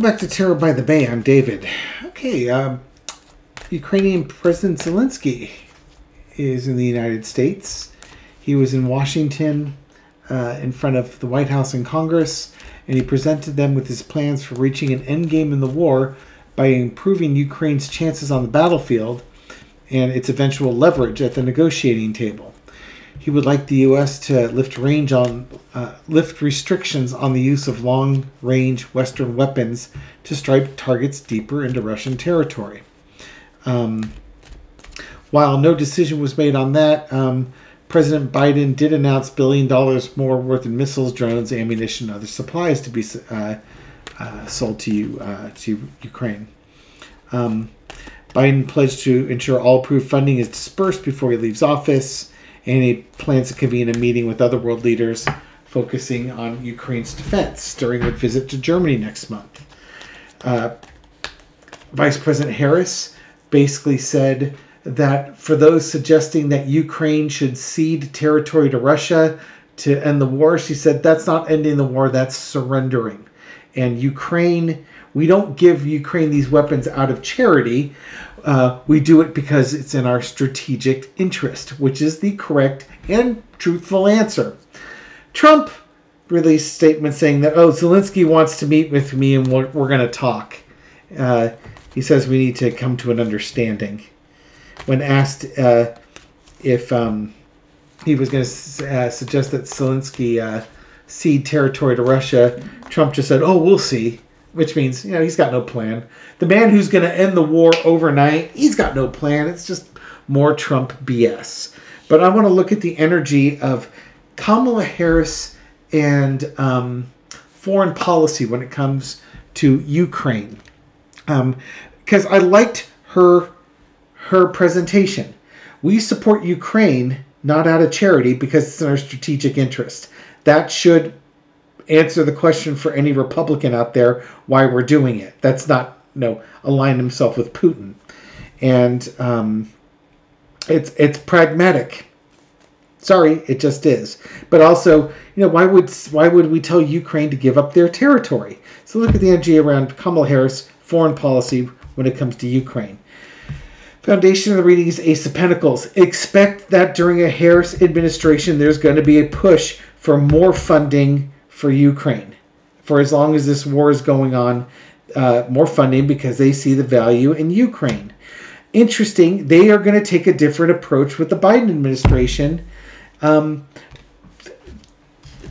Welcome back to Terror by the Bay. I'm David. Okay, Ukrainian President Zelenskyy is in the United States. He was in Washington in front of the White House and Congress, and he presented them with his plans for reaching an endgame in the war by improving Ukraine's chances on the battlefield and its eventual leverage at the negotiating table. He would like the U.S. to lift restrictions on the use of long-range Western weapons to strike targets deeper into Russian territory. While no decision was made on that, President Biden did announce $1 billion more worth of missiles, drones, ammunition, and other supplies to be sold to Ukraine. Biden pledged to ensure all approved funding is dispersed before he leaves office, and he plans to convene a meeting with other world leaders focusing on Ukraine's defense during a visit to Germany next month. Vice President Harris basically said that for those suggesting that Ukraine should cede territory to Russia to end the war, she said that's not ending the war, that's surrendering. And Ukraine, we don't give Ukraine these weapons out of charity. We do it because it's in our strategic interest, which is the correct and truthful answer. Trump released statements saying that, Zelenskyy wants to meet with me and we're going to talk. He says we need to come to an understanding. When asked if he was going to suggest that Zelenskyy cede territory to Russia, Trump just said, we'll see. Which means, he's got no plan. The man who's going to end the war overnight, he's got no plan. It's just more Trump BS. But I want to look at the energy of Kamala Harris and foreign policy when it comes to Ukraine. Because I liked her presentation. We support Ukraine not out of charity because it's in our strategic interest. That should answer the question for any Republican out there why we're doing it. That's not align himself with Putin, and it's pragmatic. Sorry, it just is. But also, why would we tell Ukraine to give up their territory? So look at the energy around Kamala Harris foreign policy when it comes to Ukraine. Foundation of the reading is Ace of Pentacles. Expect that during a Harris administration, there's going to be a push for more funding for Ukraine. For as long as this war is going on, more funding because they see the value in Ukraine. Interesting, they are going to take a different approach with the Biden administration. I'm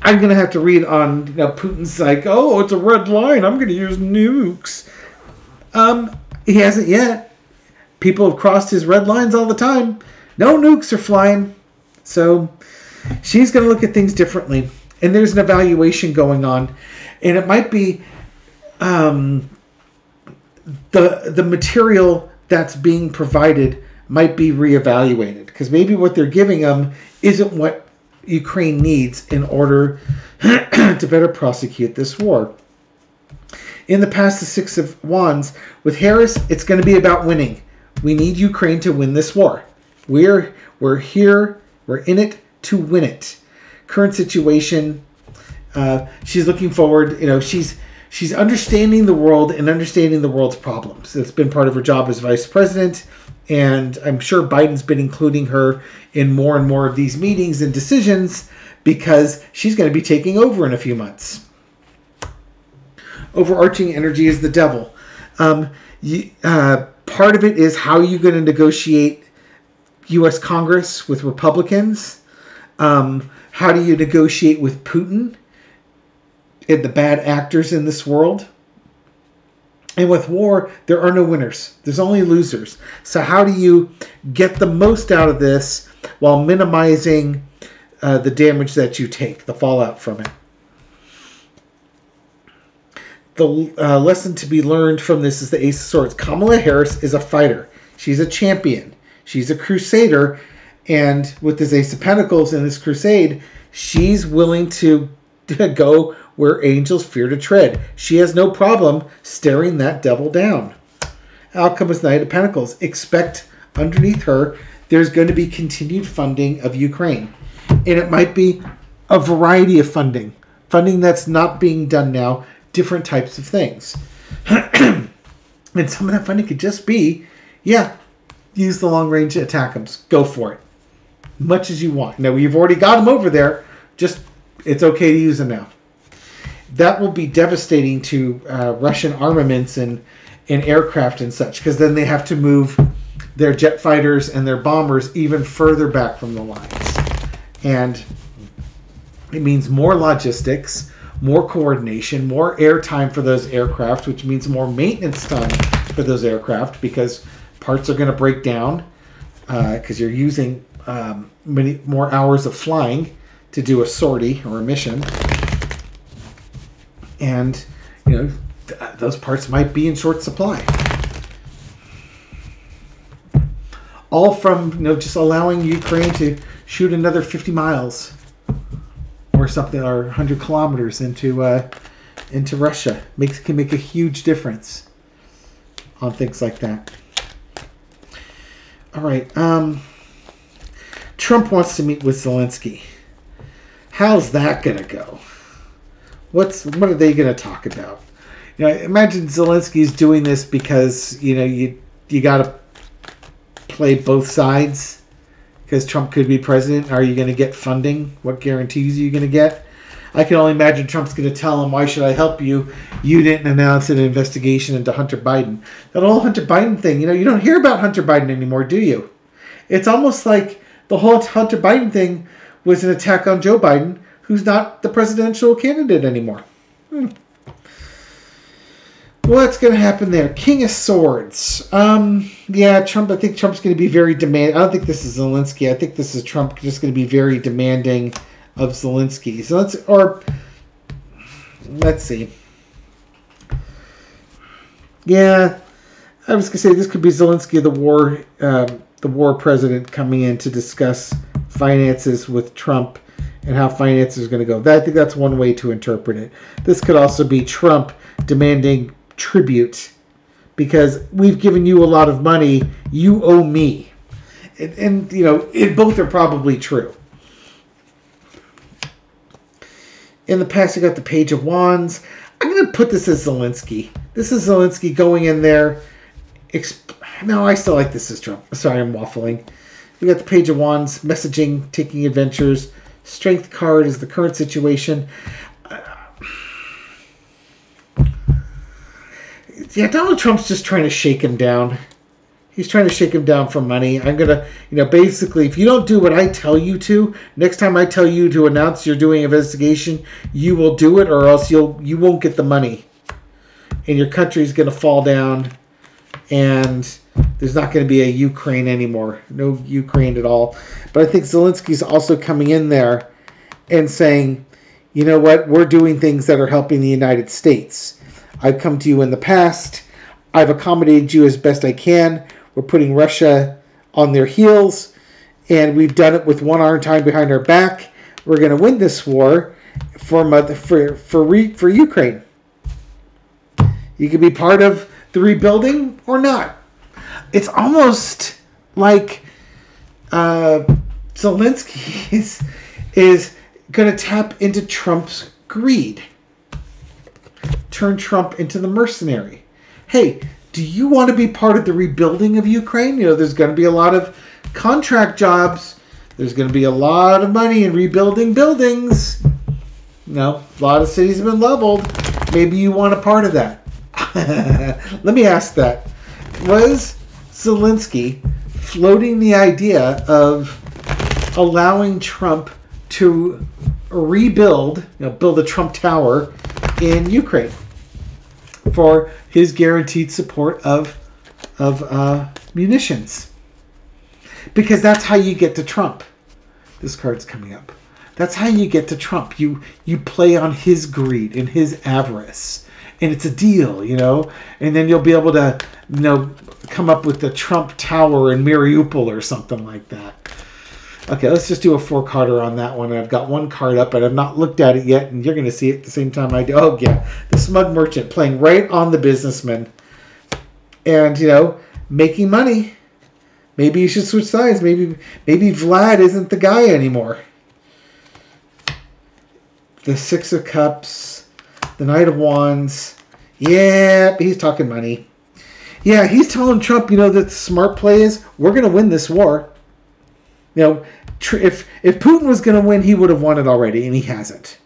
going to have to read on Putin's like, it's a red line, I'm going to use nukes. He hasn't yet. People have crossed his red lines all the time. No nukes are flying. So she's going to look at things differently. And there's an evaluation going on. And it might be the material that's being provided might be reevaluated. Because maybe what they're giving them isn't what Ukraine needs in order to better prosecute this war. In the past, the Six of Wands. With Harris, it's going to be about winning. We need Ukraine to win this war. We're here. We're in it to win it. Current situation. She's looking forward. She's understanding the world and understanding the world's problems. It's been part of her job as vice president, and I'm sure Biden's been including her in more and more of these meetings and decisions because she's going to be taking over in a few months. Overarching energy is the devil. Part of it is how you're going to negotiate U.S. Congress with Republicans. How do you negotiate with Putin and the bad actors in this world? And with war, there are no winners. There's only losers. So how do you get the most out of this while minimizing the damage that you take, the fallout from it? The lesson to be learned from this is the Ace of Swords. Kamala Harris is a fighter. She's a champion. She's a crusader. And with this Ace of Pentacles in this crusade, she's willing to go where angels fear to tread. She has no problem staring that devil down. Outcome is Knight of Pentacles. Expect underneath her, there's going to be continued funding of Ukraine. And it might be a variety of funding. Funding that's not being done now. Different types of things. And some of that funding could just be, yeah, use the long-range ATACMS. Go for it. Much as you want. Now, you've already got them over there. Just, it's okay to use them now. That will be devastating to Russian armaments and aircraft and such, because then they have to move their jet fighters and their bombers even further back from the lines. And it means more logistics, more coordination, more airtime for those aircraft, which means more maintenance time for those aircraft, because parts are going to break down because you're using many more hours of flying to do a sortie or a mission. And, you know, those parts might be in short supply. All from, you know, just allowing Ukraine to shoot another 50 miles or something, or 100 kilometers into Russia. Can make a huge difference on things like that. All right. Trump wants to meet with Zelenskyy. How's that going to go? What are they going to talk about? You know, imagine Zelensky's doing this because, you know, you got to play both sides because Trump could be president. Are you going to get funding? What guarantees are you going to get? I can only imagine Trump's going to tell him, why should I help you? You didn't announce an investigation into Hunter Biden. That whole Hunter Biden thing, you know, you don't hear about Hunter Biden anymore, do you? It's almost like the whole Hunter Biden thing was an attack on Joe Biden, who's not the presidential candidate anymore. What's going to happen there? King of Swords. Yeah, Trump. I think Trump's going to be very demanding. I don't think this is Zelenskyy. I think this is Trump just going to be very demanding of Zelenskyy. So let's see. Yeah, I was going to say this could be Zelenskyy, the war president, coming in to discuss finances with Trump and how finances are going to go. I think that's one way to interpret it. This could also be Trump demanding tribute because we've given you a lot of money, you owe me. And you know, both are probably true. In the past, you got the Page of Wands. I'm going to put this as Zelenskyy. This is Zelenskyy going in there. No, I still like this as Trump. Sorry, I'm waffling. We got the Page of Wands, messaging, taking adventures. Strength card is the current situation. Yeah, Donald Trump's just trying to shake him down. He's trying to shake him down for money. I'm going to, you know, basically, if you don't do what I tell you to, next time I tell you to announce you're doing an investigation, you will do it or else you won't get the money. And your country's going to fall down and there's not going to be a Ukraine anymore. No Ukraine at all. But I think Zelensky's also coming in there and saying, you know what, we're doing things that are helping the United States. I've come to you in the past. I've accommodated you as best I can. We're putting Russia on their heels, and we've done it with one arm tied behind our back. We're going to win this war for Ukraine. You can be part of the rebuilding or not. It's almost like Zelenskyy is going to tap into Trump's greed. Turn Trump into the mercenary. Hey, do you want to be part of the rebuilding of Ukraine? You know, there's going to be a lot of contract jobs. There's going to be a lot of money in rebuilding buildings. You know, a lot of cities have been leveled. Maybe you want a part of that. Let me ask that. Was Zelenskyy floating the idea of allowing Trump to rebuild, you know, build a Trump Tower in Ukraine for his guaranteed support of munitions? Because that's how you get to Trump. This card's coming up. That's how you get to Trump. You play on his greed and his avarice. And it's a deal, you know. And then you'll be able to, you know, come up with the Trump Tower in Mariupol or something like that. Okay, let's just do a 4-carder on that one. I've got one card up, and I've not looked at it yet, and you're going to see it at the same time I do. Oh, yeah. The Smug Merchant playing right on the businessman. And, you know, making money. Maybe you should switch sides. Maybe Vlad isn't the guy anymore. The 6 of Cups. The Knight of Wands. Yeah, he's talking money. Yeah, he's telling Trump, that the smart play is we're going to win this war. If Putin was going to win, he would have won it already, and he hasn't.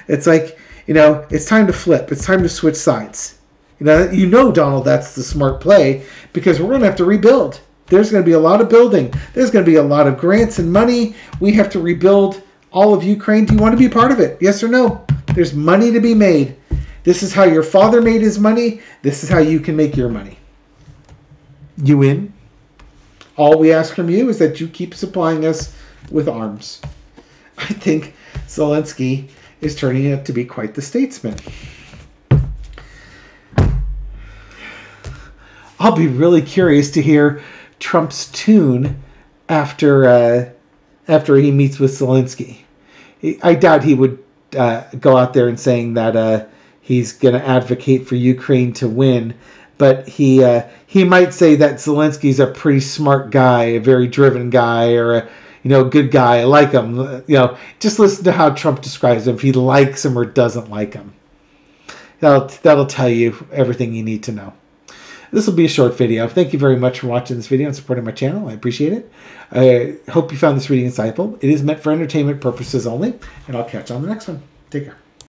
It's like, it's time to flip. It's time to switch sides. Donald, that's the smart play, because we're going to have to rebuild. There's going to be a lot of building. There's going to be a lot of grants and money. We have to rebuild all of Ukraine. Do you want to be part of it? Yes or no? There's money to be made. This is how your father made his money. This is how you can make your money. You in? All we ask from you is that you keep supplying us with arms. I think Zelenskyy is turning out to be quite the statesman. I'll be really curious to hear Trump's tune after he meets with Zelenskyy. I doubt he would go out there and saying that he's going to advocate for Ukraine to win, but he might say that Zelensky's a pretty smart guy, a very driven guy, or a good guy. I like him. Just listen to how Trump describes him. If he likes him or doesn't like him, that'll tell you everything you need to know. This will be a short video. Thank you very much for watching this video and supporting my channel. I appreciate it. I hope you found this video insightful. It is meant for entertainment purposes only, and I'll catch you on the next one. Take care.